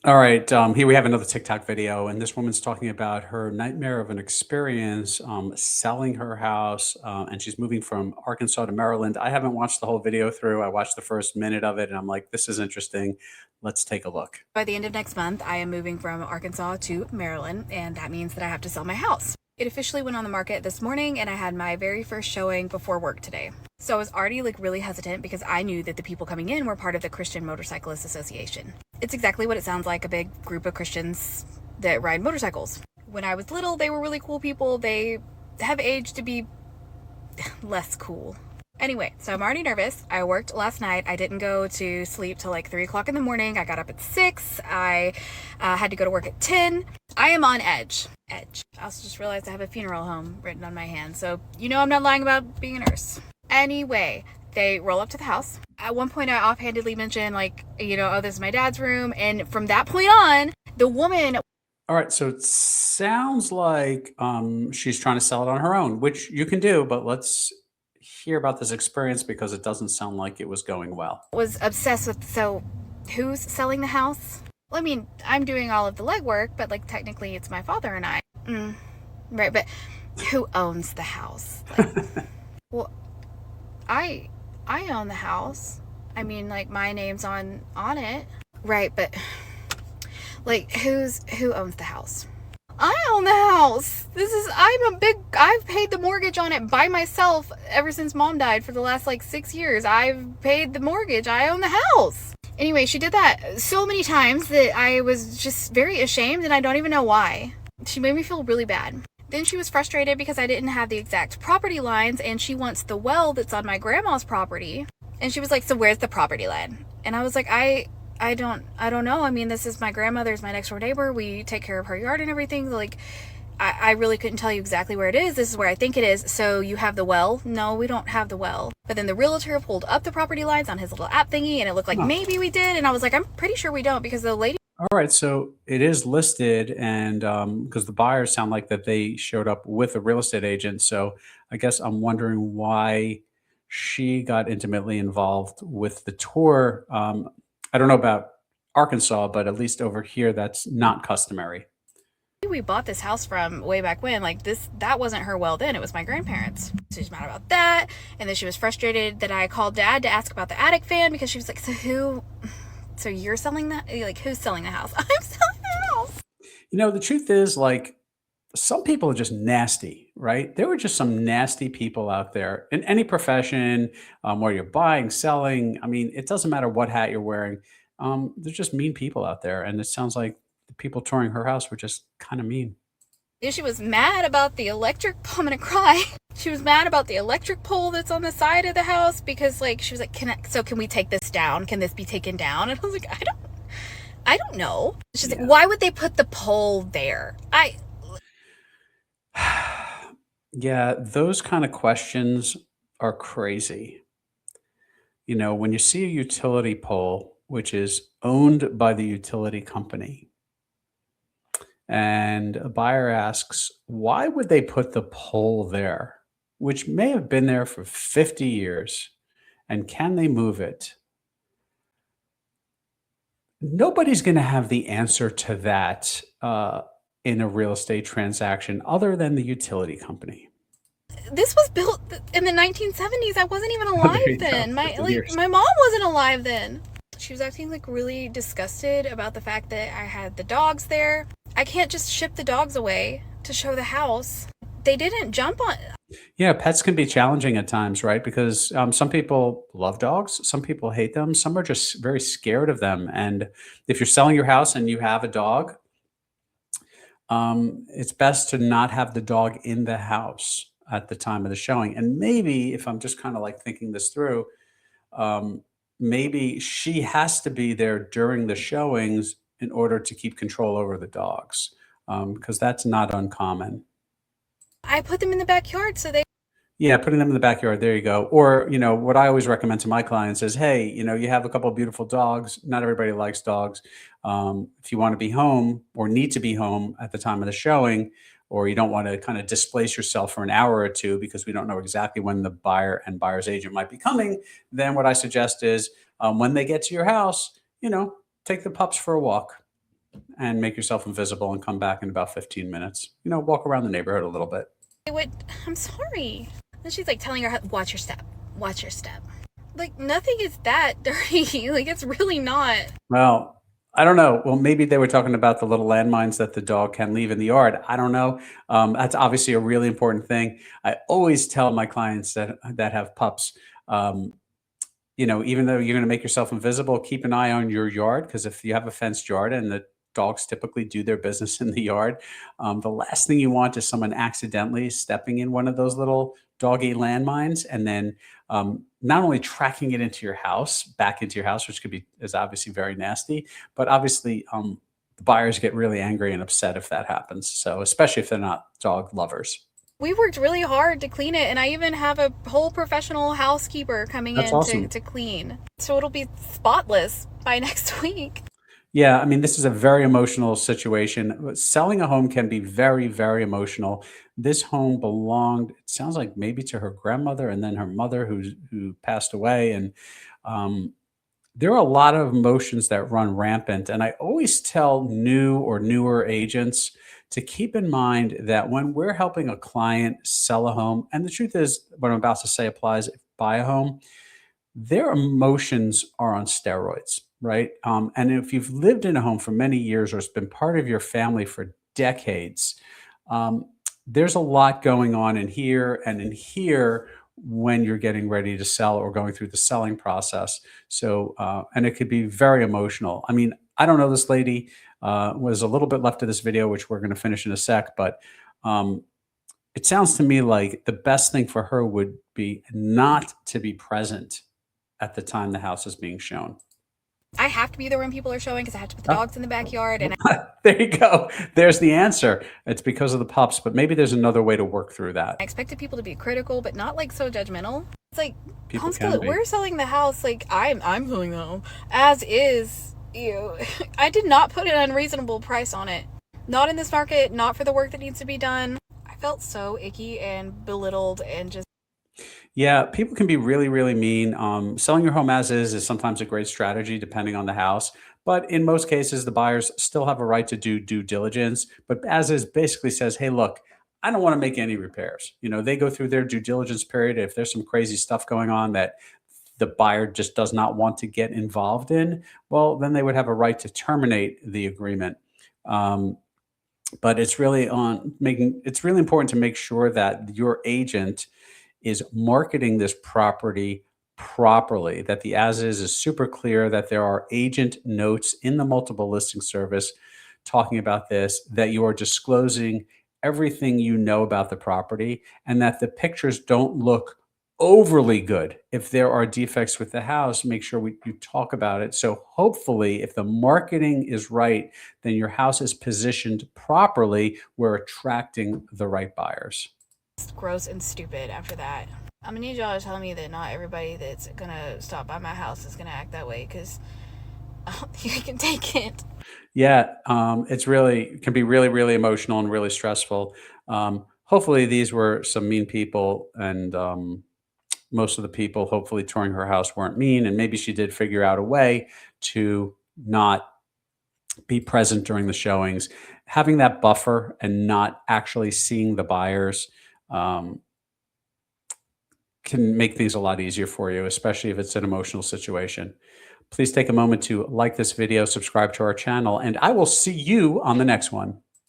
All right, here we have another TikTok video, and this woman's talking about her nightmare of an experience selling her house, and she's moving from Arkansas to Maryland. I haven't watched the whole video through. I watched the first minute of it, and I'm like, this is interesting. Let's take a look. By the end of next month, I am moving from Arkansas to Maryland, and that means that I have to sell my house. It officially went on the market this morning, and I had my very first showing before work today. So I was already really hesitant because I knew that the people coming in were part of the Christian Motorcyclists Association. It's exactly what it sounds like, a big group of Christians that ride motorcycles. When I was little, they were really cool people. They have aged to be less cool. Anyway, so I'm already nervous. I worked last night. I didn't go to sleep till like 3 o'clock in the morning. I got up at 6. I had to go to work at 10. I am on edge. Edge. I also just realized I have a funeral home written on my hand. So, I'm not lying about being a nurse. Anyway, they roll up to the house. At one point, I offhandedly mentioned, oh, this is my dad's room. And from that point on, the woman. All right, so it sounds like she's trying to sell it on her own, which you can do, but let's hear about this experience because it doesn't sound like it was going well. Was obsessed with, so who's selling the house? Well, I mean, I'm doing all of the legwork, but technically it's my father and I. Right, but who owns the house? Well, I own the house. I mean, my name's on it. Right, but who owns the house? I own the house. I've paid the mortgage on it by myself ever since mom died for the last 6 years. I've paid the mortgage. I own the house. Anyway, she did that so many times that I was just very ashamed, and I don't even know why. She made me feel really bad. Then she was frustrated because I didn't have the exact property lines, and she wants the well that's on my grandma's property. And she was like, so where's the property line? And I was like, I don't know. I mean, this is my grandmother's, my next door neighbor. We take care of her yard and everything. I really couldn't tell you exactly where it is. This is where I think it is. So you have the well? No, we don't have the well. But then the realtor pulled up the property lines on his little app thingy, and it looked like maybe we did. And I was like, I'm pretty sure we don't, because the lady. All right, so it is listed, and because the buyers sound like that they showed up with a real estate agent. So I guess I'm wondering why she got intimately involved with the tour. I don't know about Arkansas, but at least over here, that's not customary. We bought this house from way back when, that wasn't her well then, it was my grandparents. So she's mad about that, and then she was frustrated that I called dad to ask about the attic fan, because she was like, so you're selling that? Who's selling the house? I'm selling the house. The truth is, some people are just nasty, right? There were just some nasty people out there in any profession, where you're buying, selling. I mean, it doesn't matter what hat you're wearing. There's just mean people out there. And it sounds like the people touring her house were just kind of mean. She was mad about the electric. I'm gonna cry. She was mad about the electric pole that's on the side of the house, because she was like, can we take this down? Can this be taken down? And I was like, I don't know. She's like, why would they put the pole there? Yeah, those kind of questions are crazy. When you see a utility pole, which is owned by the utility company, and a buyer asks, why would they put the pole there, which may have been there for 50 years, and can they move it? Nobody's going to have the answer to that in a real estate transaction other than the utility company. This was built in the 1970s. I wasn't even alive then. My mom wasn't alive then. She was acting really disgusted about the fact that I had the dogs there. I can't just ship the dogs away to show the house. They didn't jump on. Yeah, pets can be challenging at times, right? Because some people love dogs, some people hate them, some are just very scared of them. And if you're selling your house and you have a dog, it's best to not have the dog in the house at the time of the showing. And maybe, if I'm just kind of thinking this through, maybe she has to be there during the showings in order to keep control over the dogs, because that's not uncommon. I put them in the backyard so they. Yeah, putting them in the backyard. There you go. Or, what I always recommend to my clients is, hey, you have a couple of beautiful dogs. Not everybody likes dogs. If you want to be home or need to be home at the time of the showing, or you don't want to kind of displace yourself for an hour or two because we don't know exactly when the buyer and buyer's agent might be coming, then what I suggest is when they get to your house, take the pups for a walk. and make yourself invisible and come back in about 15 minutes. Walk around the neighborhood a little bit. What? I'm sorry. And she's like telling her, watch your step, watch your step. Like, nothing is that dirty. Like, it's really not. Well, I don't know. Well, maybe they were talking about the little landmines that the dog can leave in the yard. I don't know. That's obviously a really important thing. I always tell my clients that have pups, um, even though you're going to make yourself invisible, keep an eye on your yard, because if you have a fenced yard and the dogs typically do their business in the yard, the last thing you want is someone accidentally stepping in one of those little doggy landmines and then not only tracking it back into your house, which is obviously very nasty, but obviously the buyers get really angry and upset if that happens. So especially if they're not dog lovers. We worked really hard to clean it, and I even have a whole professional housekeeper coming That's in to, awesome. to clean. So it'll be spotless by next week. Yeah, I mean, this is a very emotional situation. Selling a home can be very, very emotional. This home belonged, it sounds like maybe to her grandmother and then her mother who passed away. And um, there are a lot of emotions that run rampant. And I always tell new or newer agents to keep in mind that when we're helping a client sell a home, and the truth is, what I'm about to say applies if buy a home, their emotions are on steroids, right? And if you've lived in a home for many years or it's been part of your family for decades, um, there's a lot going on in here and in here when you're getting ready to sell or going through the selling process. So, and it could be very emotional. I mean, I don't know this lady. Was a little bit left of this video, which we're going to finish in a sec, but um, it sounds to me like the best thing for her would be not to be present at the time the house is being shown. I have to be there when people are showing because I have to put the Oh, dogs in the backyard. And there you go. There's the answer. It's because of the pups, but maybe there's another way to work through that. I expected people to be critical, but not like so judgmental. It's like, People can homeschool, be. we're selling the house. Like, I'm selling the home as is. I did not put an unreasonable price on it. Not in this market, not for the work that needs to be done. I felt so icky and belittled and just. Yeah, people can be really, really mean. Selling your home as is sometimes a great strategy depending on the house. But in most cases, the buyers still have a right to do due diligence. But as is basically says, hey, look, I don't want to make any repairs. They go through their due diligence period. If there's some crazy stuff going on that the buyer just does not want to get involved in, well, then they would have a right to terminate the agreement. Um, but it's really important to make sure that your agent is marketing this property properly, that the as is super clear, that there are agent notes in the multiple listing service talking about this, that you are disclosing everything you know about the property, and that the pictures don't look overly good. If there are defects with the house, make sure you talk about it. So hopefully, if the marketing is right, then your house is positioned properly. We're attracting the right buyers. Gross and stupid after that. I'm gonna need y'all to tell me that not everybody that's gonna stop by my house is gonna act that way because I don't think I can take it. Yeah, it can be really, really emotional and really stressful. Hopefully, these were some mean people, and most of the people, hopefully, touring her house weren't mean, and maybe she did figure out a way to not be present during the showings. Having that buffer and not actually seeing the buyers um, can make things a lot easier for you, especially if it's an emotional situation. Please take a moment to like this video, subscribe to our channel, and I will see you on the next one.